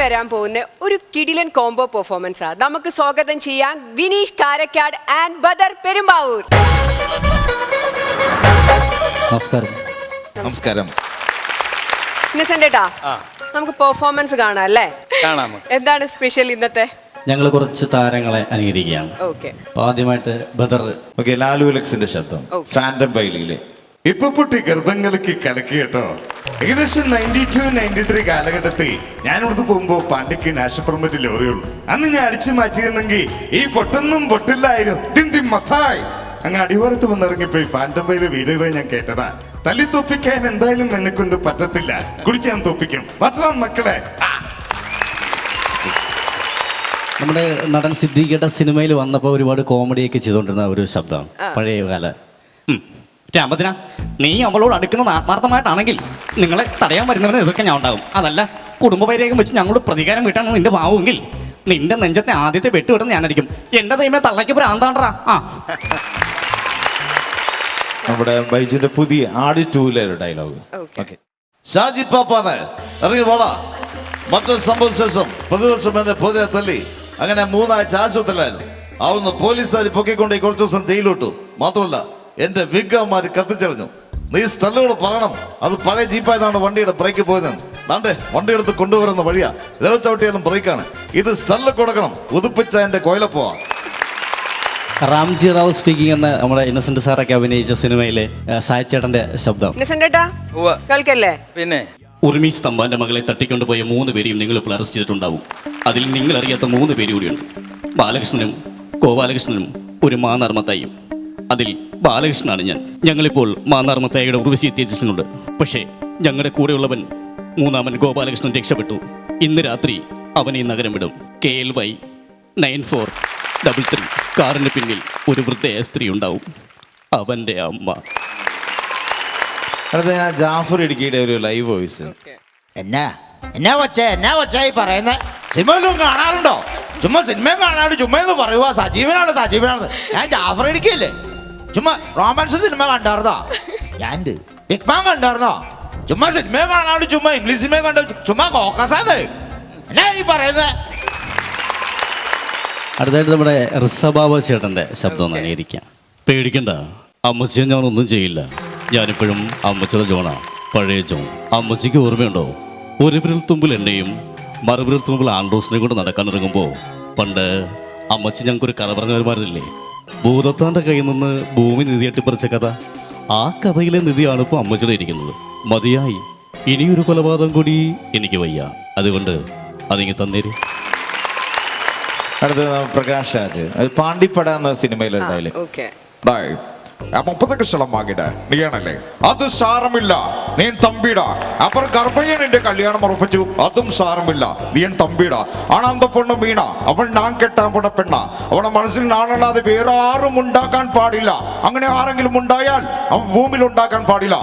വരാൻ പോകുന്ന ഒരു കിടിലൻ കോംബോ പെർഫോമൻസാ. നമുക്ക് സ്വാഗതം ചെയ്യാം വിനീഷ് കാരക്കാട് ആൻഡ് ബദർ പെരുമ്പാവൂർ. നമസ്കാരം. നമസ്കാരം. ഇന്നസെന്റേട്ടാ, നമുക്ക് പെർഫോമൻസ് കാണാം അല്ലേ? എന്താണ് സ്പെഷ്യൽ ഇന്നത്തെ? ഞങ്ങൾ കുറച്ച് താരങ്ങളെ അനുകരിക്കുകയാണ്. ഓക്കെ. ആദ്യമായിട്ട് ബദർ. ഓക്കെ, ലാലു ലക്സിന്റെ ശബ്ദം ഫാൻഡം ബൈലിയിലെ ഇപ്പൊ പൊട്ടി ഗർഭങ്ങൾക്ക് കലക്കി കേട്ടോ. ഏകദേശം 92-93 കാലഘട്ടത്തിൽ ഞാൻ ഇവിടുന്ന് പോകുമ്പോ പാണ്ടിക്ക് നാഷണൽ പെർമിറ്റ് ലോറിയുള്ളൂ. അന്ന് ഞാൻ അടിച്ചു മാറ്റിയിരുന്നെങ്കിൽ ഈ പൊട്ടൊന്നും പൊട്ടില്ലായിരുന്നു. അങ്ങ് അടിവാരത്ത് വന്നിറങ്ങിപ്പോയി ഫാൻഡം ബൈല് വീടുകളെ ഞാൻ കേട്ടതാ. തല്ലി തോപ്പിക്കാൻ എന്തായാലും എന്നെ കൊണ്ട് പറ്റത്തില്ല. കുടിക്കാൻ തോപ്പിക്കും. പത്രം മക്കളെ. നമ്മുടെ നടൻ സിദ്ദീഖേട്ട സിനിമയിൽ വന്നപ്പോൾ ഒരുപാട് കോമഡിയൊക്കെ ചെയ്തുകൊണ്ടിരുന്ന ഒരു ശബ്ദമാണ് പഴയ കാല. രാമദിന, നീ അവളോട് അടുക്കുന്നത് ആത്മാർത്ഥമായിട്ടാണെങ്കിൽ നിങ്ങളെ തടയാൻ വരുന്നവരെ എതിർക്കാൻ ഞാൻ ഉണ്ടാകും. അതല്ല കുടുംബപൈരേഖം വെച്ച് ഞങ്ങളോട് പ്രതികാരം വീട്ടാണ് നിന്റെ ഭാവമെങ്കിൽ നിന്റെ നെഞ്ചത്തെ ആദ്യത്തെ വെട്ടുവിടുന്ന ഞാനായിരിക്കും. എന്റെ ദൈവമേ, തള്ളയ്ക്ക് ഭ്രാന്താണ്ടാ. നമ്മുടെ ബൈജുന്റെ പുതിയ ആടി 2-ലെ ഒരു ഡയലോഗ്. ഓക്കെ. ഷാജി പാപ്പാന്ന് ഇറങ്ങി പോടാ. മറ്റൊരു സംഭവ ശേഷം പ്രതിവർഷം എന്നെ പൊതുവെ തല്ലി. അങ്ങനെ 3 ആഴ്ച ആശുപത്രിയിലായിരുന്നു. അവിടുന്ന് പോലീസുകാർ പൊക്കിക്കൊണ്ട് കുറച്ചു ദിവസം ജയിലിട്ടു. മാത്രമല്ല എന്റെ വിഗ്ഗമാര് കത്തിച്ചെറിഞ്ഞു. നീ സ്ഥലത്തോട് പറയണം അത് പഴയ ജീപ്പായതാണ് വണ്ടിയുടെ ബ്രേക്ക് പോയത്. ദാണ്ടേ വണ്ടി എടുത്ത് കൊണ്ടുവരുന്ന വഴിയാ. ഇതേ ചവിട്ടിയാലും ബ്രേക്കാണ്. ഇത് സ്ഥലം കൊടുക്കണം. ഉതുപ്പിച്ച എന്റെ കോയില പോവാ. റാംജി റാവു സ്പീക്കിംഗ് എന്ന നമ്മുടെ ഇന്നസെന്റ് സാറൊക്കെ അഭിനയിച്ച സിനിമയിലെ സായച്ചേട്ടന്റെ ശബ്ദം. കേൾക്കല്ലേ? പിന്നെ ഉർമീസ് തമ്പാന്റെ മകളെ തട്ടിക്കൊണ്ടുപോയ 3 പേരെയും നിങ്ങൾ ഇപ്പോൾ അറസ്റ്റ് ചെയ്തിട്ടുണ്ടാവും. അതിൽ നിങ്ങൾ അറിയാത്ത 3 പേര് കൂടിയുണ്ട്. ബാലകൃഷ്ണനും ഗോപാലകൃഷ്ണനും ഒരു മാന്നാർമത്തായും. അതിൽ ബാലകൃഷ്ണനാണ് ഞാൻ. ഞങ്ങളിപ്പോൾ മാന്നാർമത്തായിയുടെ ഉർവശി എത്തിച്ചിട്ടുണ്ട്. പക്ഷേ ഞങ്ങളുടെ കൂടെയുള്ളവൻ 3-ാമൻ ഗോപാലകൃഷ്ണൻ രക്ഷപ്പെട്ടു. ഇന്ന് രാത്രി അവൻ ഈ നഗരം വിടും. KLY 9433 കാറിന് പിന്നിൽ ഒരു വൃദ്ധയായ സ്ത്രീ ഉണ്ടാവും. അവന്റെ അമ്മ. അടുത്ത ഞാൻ ജാഫർ ഇടുക്കിയുടെ ഒരു ലൈവ് വോയിസ്. എന്നാ കൊച്ചായി പറയുന്നത്? സിനിമയിലും കാണാറുണ്ടോ? ചുമ്മാ സിനിമയും കാണാണ്ട് ചുമ്മാ എന്ന് പറയുക സജീവനാണ്. ഞാൻ ജാഫർ ഇടുക്കിയല്ലേ. ചുമ്മാ റൊമാൻസ് സിനിമ കണ്ടായിരുന്നോ? ഞാൻ ബിഗ് ബാൻ കണ്ടായിരുന്നോ? ചുമ്മാ സിനിമയും കാണാണ്ട് ചുമ്മാ ഇംഗ്ലീഷ് സിനിമയും കണ്ട ചുമ്മാ കോക്കസാണ്. എന്നാ ഈ പറയുന്നത്? അടുത്തായിട്ട് നമ്മുടെ റിസബാബ ചേട്ടന്റെ ശബ്ദം അനുകരിക്കാം. പേടിക്കണ്ട, അമ്മച്ചിയെ ഞാനൊന്നും ചെയ്യില്ല. ഞാനിപ്പോഴും അമ്മച്ചിയുടെ ജോണാ, പഴയ ജോൺ. അമ്മച്ചിക്ക് ഓർമ്മയുണ്ടോ? ഒരു വിരൽ തുമ്പിൽ എന്നെയും മറുവിരൽ തുമ്പിൽ ആൻഡ്രോസിനെ കൊണ്ട് നടക്കാനിറങ്ങുമ്പോൾ പണ്ട് അമ്മച്ചി ഞങ്ങൾക്കൊരു കഥ പറഞ്ഞു വരുമായിരുന്നില്ലേ? ഭൂതത്താൻ്റെ കയ്യിൽ നിന്ന് ഭൂമി നിധി അട്ടിപ്പറിച്ച കഥ. ആ കഥയിലെ നിധിയാണ് ഇപ്പോൾ അമ്മച്ചിയുടെ ഇരിക്കുന്നത്. മതിയായി, ഇനിയൊരു കൊലപാതകം കൂടി എനിക്ക് വയ്യ. അതുകൊണ്ട് അതിങ്ങ് തന്നേര്. അടുത്ത പ്രകാശ് രാജ് പാണ്ടിപ്പട എന്ന സിനിമയിലുണ്ടായില്ലേ? 30 ലക്ഷം വാങ്ങിട നീയാണല്ലേ? അത് സാരമില്ല, നീ തമ്പിട. അപ്പുറം ഗർഭയ്യൻ എന്റെ കല്യാണം ഉറപ്പിച്ചു. അതും സാരമില്ല, നീ തമ്പിട. ആണാന്ത പൊണ്ണു വീണ അവൾ ഞാൻ കെട്ടാൻ പോണ പെണ്ണ. അവളെ മനസ്സിൽ നാണല്ലാതെ വേറെ ആരും ഉണ്ടാക്കാൻ പാടില്ല. അങ്ങനെ ആരെങ്കിലും ഉണ്ടായാൽ അവൻ ഭൂമിയിൽ ഉണ്ടാക്കാൻ പാടില്ല.